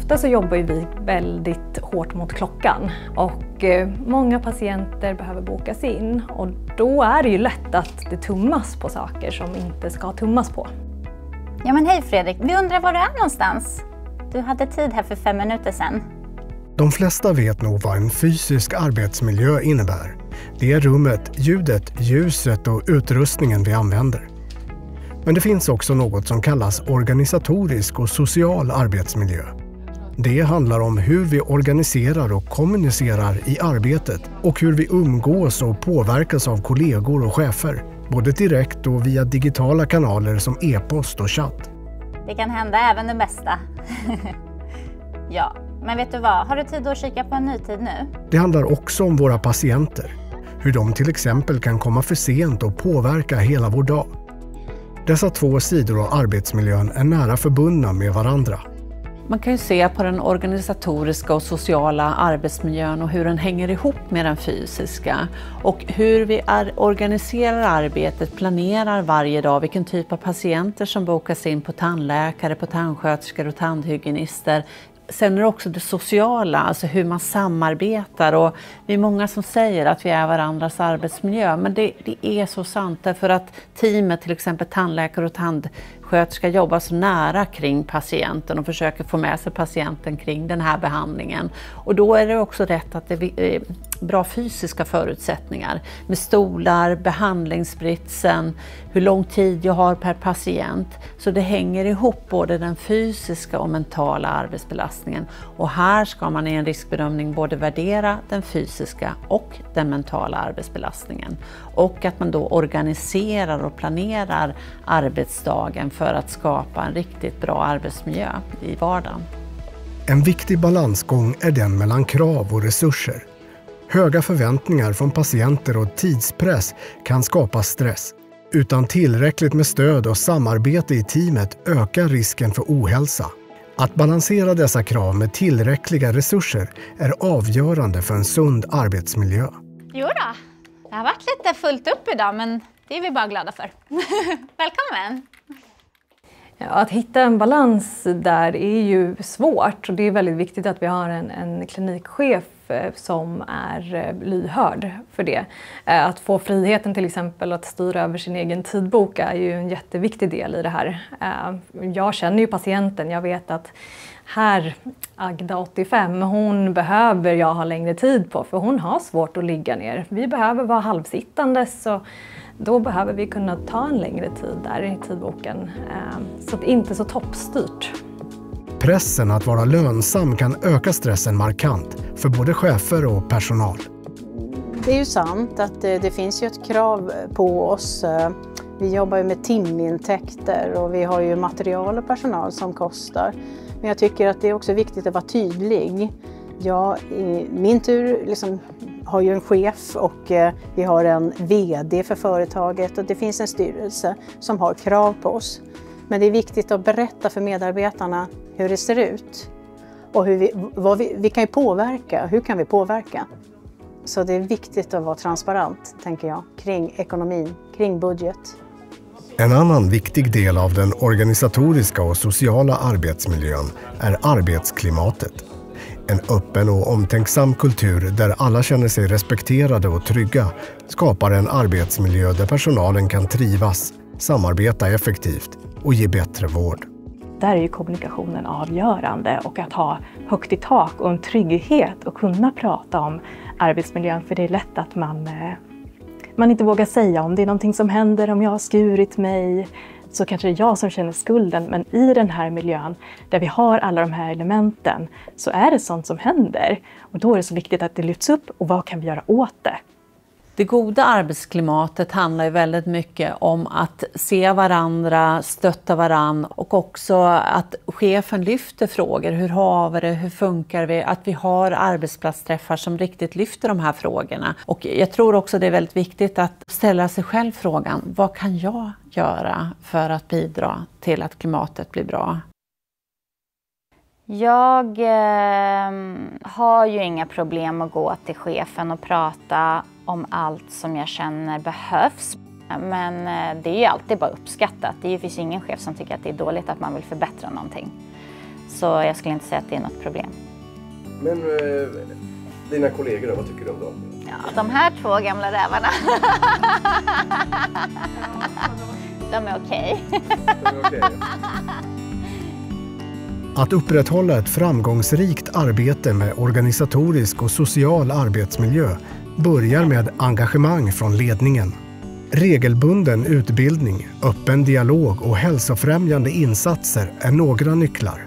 Ofta så jobbar vi väldigt hårt mot klockan och många patienter behöver bokas in och då är det ju lätt att det tummas på saker som inte ska tummas på. Ja men hej Fredrik, vi undrar var du är någonstans. Du hade tid här för 5 minuter sedan. De flesta vet nog vad en fysisk arbetsmiljö innebär. Det är rummet, ljudet, ljuset och utrustningen vi använder. Men det finns också något som kallas organisatorisk och social arbetsmiljö. Det handlar om hur vi organiserar och kommunicerar i arbetet och hur vi umgås och påverkas av kollegor och chefer, både direkt och via digitala kanaler som e-post och chatt. Det kan hända även det bästa. Ja, men vet du vad? Har du tid att kika på en ny tid nu? Det handlar också om våra patienter. Hur de till exempel kan komma för sent och påverka hela vår dag. Dessa två sidor av arbetsmiljön är nära förbundna med varandra. Man kan ju se på den organisatoriska och sociala arbetsmiljön och hur den hänger ihop med den fysiska. Och hur vi organiserar arbetet, planerar varje dag vilken typ av patienter som bokas in på tandläkare, på tandsköterskor och tandhygienister. Sen är det också det sociala, alltså hur man samarbetar, och vi är många som säger att vi är varandras arbetsmiljö, men det är så sant därför att teamet, till exempel tandläkare och tandsköterska, jobbar så nära kring patienten och försöker få med sig patienten kring den här behandlingen. Och då är det också rätt att det är bra fysiska förutsättningar med stolar, behandlingsspritsen, hur lång tid jag har per patient. Så det hänger ihop både den fysiska och mentala arbetsbelastningen. Och här ska man i en riskbedömning både värdera den fysiska och den mentala arbetsbelastningen. Och att man då organiserar och planerar arbetsdagen för att skapa en riktigt bra arbetsmiljö i vardagen. En viktig balansgång är den mellan krav och resurser. Höga förväntningar från patienter och tidspress kan skapa stress. Utan tillräckligt med stöd och samarbete i teamet ökar risken för ohälsa. Att balansera dessa krav med tillräckliga resurser är avgörande för en sund arbetsmiljö. Jo då, det har varit lite fullt upp idag, men det är vi bara glada för. Välkommen! Ja, att hitta en balans där är ju svårt, och det är väldigt viktigt att vi har en klinikchef som är lyhörd för det. Att få friheten till exempel att styra över sin egen tidbok är ju en jätteviktig del i det här. Jag känner ju patienten, jag vet att här, Agda 85, hon behöver jag ha längre tid på för hon har svårt att ligga ner. Vi behöver vara halvsittandes, så då behöver vi kunna ta en längre tid där i tidboken. Så att det inte är så toppstyrt. Pressen att vara lönsam kan öka stressen markant för både chefer och personal. Det är ju sant att det finns ju ett krav på oss. Vi jobbar ju med timintäkter och vi har ju material och personal som kostar. Men jag tycker att det är också viktigt att vara tydlig. Jag i min tur har ju en chef och vi har en vd för företaget och det finns en styrelse som har krav på oss. Men det är viktigt att berätta för medarbetarna hur det ser ut och vi kan ju påverka, hur kan vi påverka? Så det är viktigt att vara transparent, tänker jag, kring ekonomin, kring budget. En annan viktig del av den organisatoriska och sociala arbetsmiljön är arbetsklimatet. En öppen och omtänksam kultur där alla känner sig respekterade och trygga skapar en arbetsmiljö där personalen kan trivas, samarbeta effektivt och ge bättre vård. Där är ju kommunikationen avgörande, och att ha högt i tak och en trygghet och kunna prata om arbetsmiljön, för det är lätt att man inte vågar säga om det är någonting som händer, om jag har skurit mig, så kanske det är jag som känner skulden. Men i den här miljön där vi har alla de här elementen så är det sånt som händer. Och då är det så viktigt att det lyfts upp, och vad kan vi göra åt det? Det goda arbetsklimatet handlar ju väldigt mycket om att se varandra, stötta varandra, och också att chefen lyfter frågor. Hur har vi det? Hur funkar vi? Att vi har arbetsplatsträffar som riktigt lyfter de här frågorna. Och jag tror också det är väldigt viktigt att ställa sig själv frågan: vad kan jag göra för att bidra till att klimatet blir bra? Jag har ju inga problem att gå till chefen och prata om allt som jag känner behövs. Men det är ju alltid bara uppskattat. Det finns ingen chef som tycker att det är dåligt att man vill förbättra någonting. Så jag skulle inte säga att det är något problem. Men dina kollegor då, vad tycker du om dem? Ja, de här 2 gamla rävarna. De är okej. Att upprätthålla ett framgångsrikt arbete med organisatorisk och social arbetsmiljö börjar med engagemang från ledningen. Regelbunden utbildning, öppen dialog och hälsofrämjande insatser är några nycklar.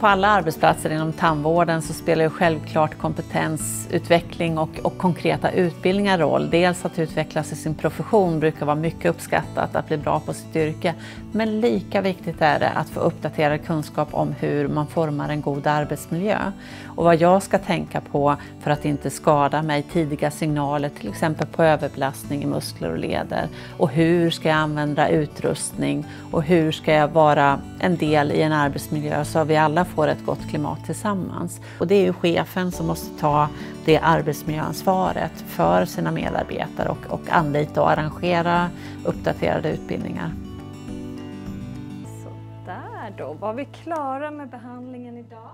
På alla arbetsplatser inom tandvården så spelar ju självklart kompetensutveckling och konkreta utbildningar roll. Dels att utvecklas i sin profession brukar vara mycket uppskattat, att bli bra på sitt yrke. Men lika viktigt är det att få uppdaterad kunskap om hur man formar en god arbetsmiljö. Och vad jag ska tänka på för att inte skada mig, tidiga signaler till exempel på överbelastning i muskler och leder. Och hur ska jag använda utrustning och hur ska jag vara en del i en arbetsmiljö så vi alla får ett gott klimat tillsammans. Och det är ju chefen som måste ta det arbetsmiljöansvaret för sina medarbetare och anlita och arrangera uppdaterade utbildningar. Så där då, var vi klara med behandlingen idag?